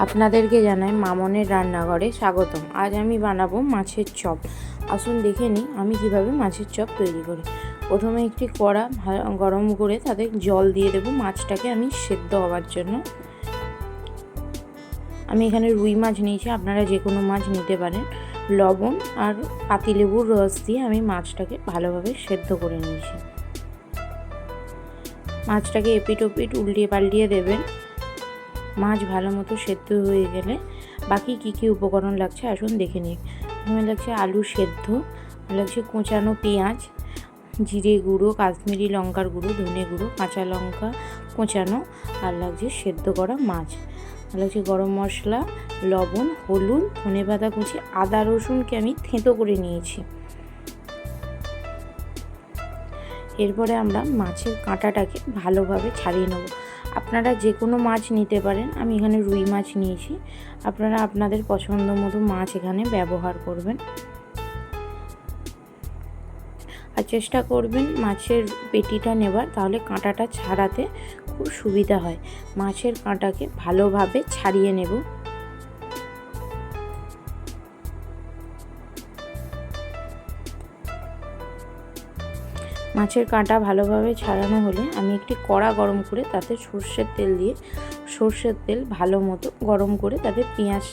আপনাদেরকে জানাই মামনের রান্নাঘরে স্বাগতম। আজ আমি বানাবো মাছের চপ। আসুন দেখে নিই আমি কিভাবে মাছের চপ তৈরি করি। প্রথমে একটি কড়া গরম করে তাতে জল দিয়ে দেবো মাছটাকে আমি সেদ্ধ হওয়ার জন্য। আমি এখানে রুই মাছ নিয়েছি, আপনারা যে কোনো মাছ নিতে পারেন। লবণ আর পাতিলেবুর রস দিয়ে আমি মাছটাকে ভালোভাবে সেদ্ধ করে নিয়েছি। মাছটাকে এপিট ওপিট উল্টিয়ে পাল্টিয়ে দেবেন। মাছ ভালো মতো সেদ্ধ হয়ে গেলে বাকি কী উপকরণ লাগছে আসুন দেখে নিই। প্রথমে লাগছে আলু সেদ্ধ, লাগছে কোঁচানো পেঁয়াজ, জিরে গুঁড়ো, কাশ্মীরি লঙ্কার গুঁড়ো, ধনে গুঁড়ো, কাঁচা লঙ্কা কোঁচানো, আর লাগছে সেদ্ধ করা মাছ, আর লাগছে গরম মশলা, লবণ, হলুদ, ধনেপাতা কুচি, আদা রসুনকে আমি থেঁতো করে নিয়েছি। এরপরে আমরা মাছের কাঁটাটাকে ভালোভাবে ছাড়িয়ে নেব। আপনারা যে কোনো মাছ নিতে পারেন, আমি এখানে রুই মাছ নিয়েছি। আপনারা আপনাদের পছন্দ মতো মাছ এখানে ব্যবহার করবেন। আর চেষ্টা করবেন মাছের পেটিটা নেবার, তাহলে কাঁটাটা ছাড়াতে খুব সুবিধা হয়। মাছের কাঁটাকে ভালোভাবে ছাড়িয়ে নেব। মাছের কাঁটা ভালোভাবে ছাড়ানো হলে আমি একটি কড়া গরম করে তাতে সর্ষের তেল ভালো মতো গরম করে তাতে পেঁয়াজ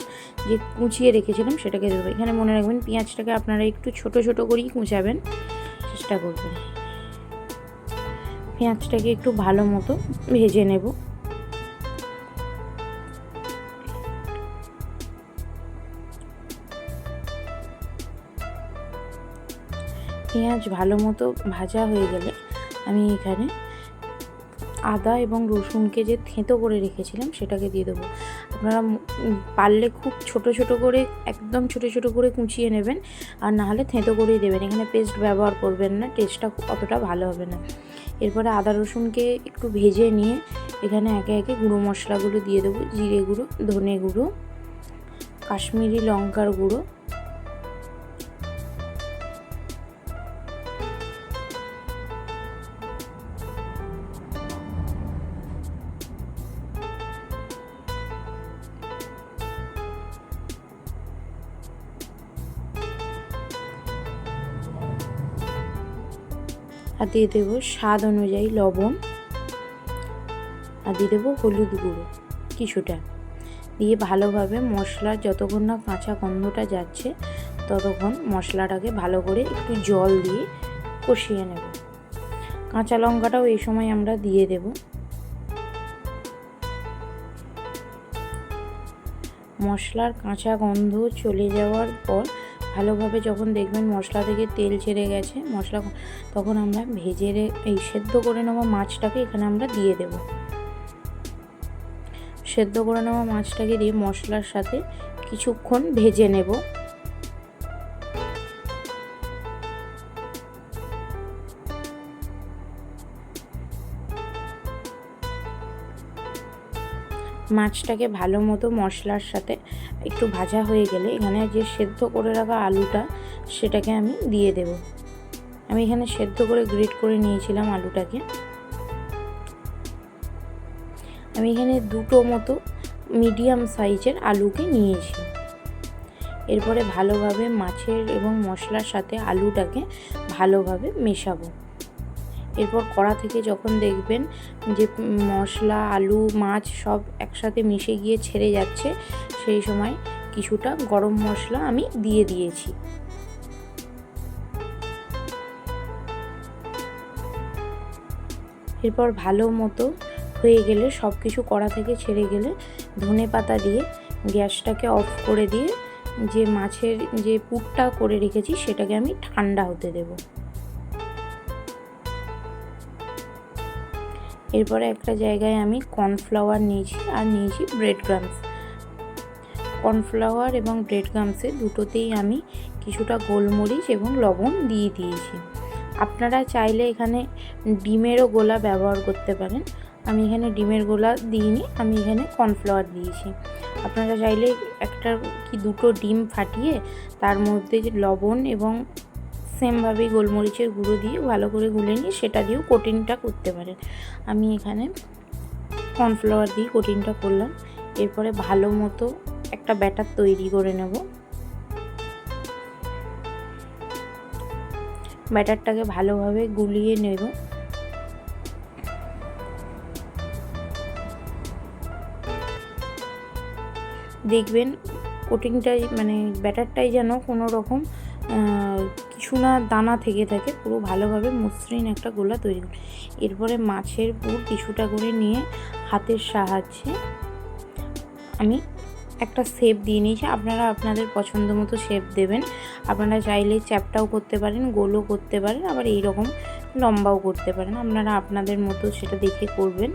যে কুচিয়ে রেখেছিলাম সেটাকে দেবো। এখানে মনে রাখবেন পেঁয়াজটাকে আপনারা একটু ছোট ছোট করেই কুচাবেন চেষ্টা করবেন। পেঁয়াজটাকে একটু ভালো মতো ভেজে নেব। পেঁয়াজ ভালো মতো ভাজা হয়ে গেলে আমি এখানে আদা এবং রসুনকে যে থেঁতো করে রেখেছিলাম সেটাকে দিয়ে দেবো। আপনারা পারলে খুব ছোট ছোট করে, একদম ছোট ছোট করে কুচিয়ে নেবেন, আর না হলে থেঁতো করেই দেবেন। এখানে পেস্ট ব্যবহার করবেন না, টেস্টটা অতটা ভালো হবে না। এরপরে আদা রসুনকে একটু ভেজে নিয়ে এখানে একে একে গুঁড়ো মশলাগুলো দিয়ে দেবো। জিরে গুঁড়ো, ধনে গুঁড়ো, কাশ্মীরি লঙ্কার গুঁড়ো, আর দিয়ে দেবো স্বাদ অনুযায়ী লবণ, আর দিয়ে দেবো হলুদ গুঁড়ো কিছুটা। দিয়ে ভালোভাবে মশলার যতক্ষণ না কাঁচা গন্ধটা যাচ্ছে ততক্ষণ মশলাটাকে ভালো করে একটু জল দিয়ে কষিয়ে নেব। কাঁচা লঙ্কাটাও এই সময় আমরা দিয়ে দেব। মশলার কাঁচা গন্ধ চলে যাওয়ার পর ভালোভাবে যখন দেখবেন মশলা থেকে তেল ছেড়ে গেছে তখন আমরা এই সেদ্ধ করে নেওয়া মাছটাকে এখানে আমরা দিয়ে দেব। সেদ্ধ করে নেওয়া মাছটাকে দিয়ে মশলার সাথে কিছুক্ষণ ভেজে নেব। মাছটাকে ভালো মতো মশলার সাথে একটু ভাজা হয়ে গেলে এখানে যে সেদ্ধ করে রাখা আলুটা সেটাকে আমি দিয়ে দেব। আমি এখানে সেদ্ধ করে গ্রেট করে নিয়েছিলাম আলুটাকে। আমি এখানে দুটো মতো মিডিয়াম সাইজের আলুকে নিয়েছি। এরপরে ভালোভাবে মাছের এবং মশলার সাথে আলুটাকে ভালোভাবে মেশাবো। এরপর কড়া থেকে যখন দেখবেন যে মশলা, আলু, মাছ সব একসাথে মিশে গিয়ে ছেড়ে যাচ্ছে, সেই সময় কিছুটা গরম মশলা আমি দিয়ে দিয়েছি। এরপর ভালো মতো হয়ে গেলে সব কিছু কড়া থেকে ছেড়ে গেলে ধনেপাতা দিয়ে গ্যাসটাকে অফ করে দিয়ে যে মাছের যে পুরটা করে রেখেছি সেটাকে আমি ঠান্ডা হতে দেব। এরপরে একটা জায়গায় আমি কর্নফ্লাওয়ার নিয়েছি আর নিয়েছি ব্রেড ক্রাম্বস। কর্নফ্লাওয়ার এবং ব্রেড ক্রাম্বসে দুটোতেই আমি কিছুটা গোলমরিচ এবং লবণ দিয়ে দিয়েছি। আপনারা চাইলে এখানে ডিমেরও গোলা ব্যবহার করতে পারেন। আমি এখানে ডিমের গোলা দিইনি, আমি এখানে কর্নফ্লাওয়ার দিয়েছি। আপনারা চাইলে দুটো ডিম ফাটিয়ে তার মধ্যে যে লবণ এবং সেমভাবেই গোলমরিচের গুঁড়ো দিয়ে ভালো করে গুলে নিয়ে সেটা দিয়েও কোটিংটা করতে পারেন। আমি এখানে কর্নফ্লাওয়ার দিয়ে কোটিংটা করলাম। এরপরে ভালো মতো একটা ব্যাটার তৈরি করে নেব। ব্যাটারটাকে ভালোভাবে গুলিয়ে নেব। দেখবেন কোটিংটাই মানে ব্যাটারটাই যেন কোনো রকম কিছু না দানা থেকে থাকে, পুরো ভালোভাবে মসৃণ একটা গোলা তৈরি করে। এরপরে মাছের পুর কিছুটা করে নিয়ে হাতের সাহায্যে আমি একটা শেপ দিয়ে নিয়েছি। আপনারা আপনাদের পছন্দ মতো শেপ দেবেন। আপনারা চাইলে চ্যাপটাও করতে পারেন, গোলও করতে পারেন, আবার এইরকম লম্বাও করতে পারেন। আপনারা আপনাদের মতো সেটা দেখে করবেন।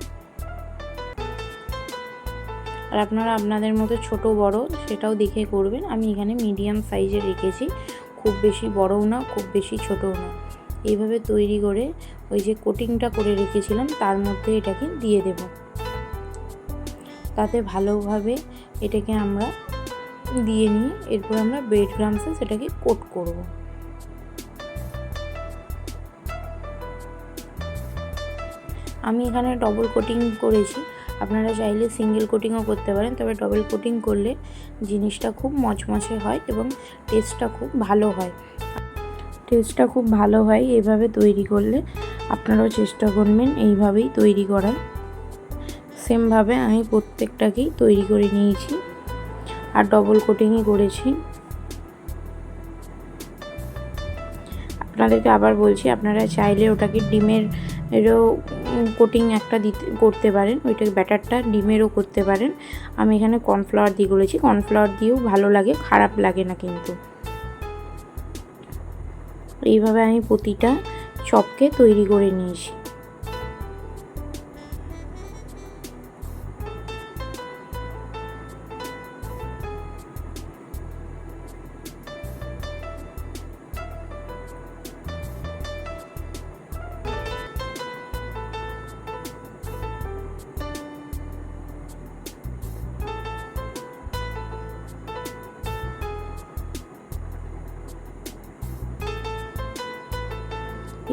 আর আপনারা আপনাদের মতো ছোট বড় সেটাও দেখে করবেন। আমি এখানে মিডিয়াম সাইজের রেখেছি, খুব বেশি বড়ও না, খুব বেশি ছোটও না। এইভাবে তৈরি করে ওই যে কোটিংটা করে রেখেছিলাম তার মধ্যে এটাকে দিয়ে দেব। তাতে ভালোভাবে এটাকে আমরা দিয়ে নিয়ে এরপর আমরা ব্রেড ক্রাম্বসে সেটাকে কোট করব। আমি এখানে ডবল কোটিং করেছি, আপনারা চাইলে সিঙ্গেল কোটিংও করতে পারেন, তবে ডবল কোটিং করলে জিনিসটা খুব মচমচে হয় এবং টেস্টটা খুব ভালো হয়। এইভাবে তৈরি করলে আপনারাও চেষ্টা করবেন এইভাবেই তৈরি করার। সেমভাবে আমি প্রত্যেকটাকেই তৈরি করে নিয়েছি আর ডবল কোটিংই করেছি। আপনাদেরকে আবার বলছি, আপনারা চাইলে ওটাকে ডিমেরও কোটিং একটা করতে পারেন, ওইটাকে ব্যাটারটা ডিমেরও করতে পারেন। আমি এখানে কর্নফ্লাওয়ার দিয়ে করেছি, কর্নফ্লাওয়ার দিয়েও ভালো লাগে, খারাপ লাগে না কিন্তু। এইভাবে আমি প্রতিটা চপকে তৈরি করে নিয়েছি।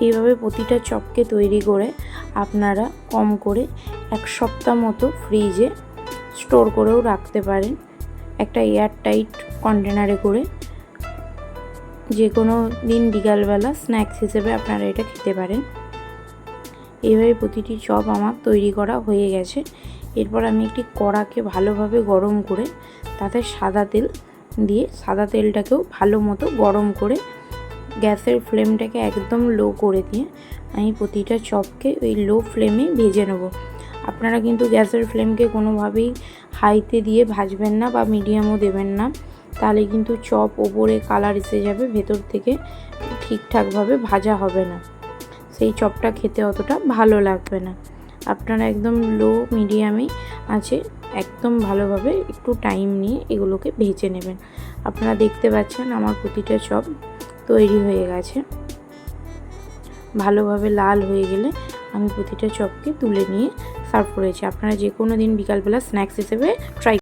এইভাবে প্রতিটা চপকে তৈরি করে আপনারা কম করে 1 সপ্তাহ মতো ফ্রিজে স্টোর করেও রাখতে পারেন, একটা এয়ার টাইট কন্টেনারে করে। যে কোনো দিন বিকালবেলা স্ন্যাক্স হিসেবে আপনারা এটা খেতে পারেন। এইভাবে প্রতিটি চপ আমার তৈরি করা হয়ে গেছে। এরপর আমি একটি কড়াকে ভালোভাবে গরম করে তাতে সাদা তেল দিয়ে সাদা তেলটাকেও ভালো মতো গরম করে গ্যাসের ফ্লেমটাকে একদম লো করে দিয়ে আমি প্রতিটা চপকে ওই লো ফ্লেমে ভেজে নেব। আপনারা কিন্তু গ্যাসের ফ্লেমকে কোনোভাবেই হাইতে দিয়ে ভাজবেন না বা মিডিয়ামও দেবেন না, তাহলে কিন্তু চপ ওপরে কালার এসে যাবে, ভেতর থেকে ঠিকঠাকভাবে ভাজা হবে না, সেই চপটা খেতে অতটা ভালো লাগবে না। আপনারা একদম লো মিডিয়ামে আছে একদম ভালোভাবে একটু টাইম নিয়ে এগুলোকে ভেজে নেবেন। আপনারা দেখতে পাচ্ছেন আমার প্রতিটা চপ তৈরি হয়ে গেছে। ভালোভাবে লাল হয়ে গেলে আমি প্রতিটা চপকে তুলে নিয়ে সার্ভ করেছি। আপনারা যে কোনো দিন বিকালবেলা স্ন্যাক্স হিসেবে ট্রাই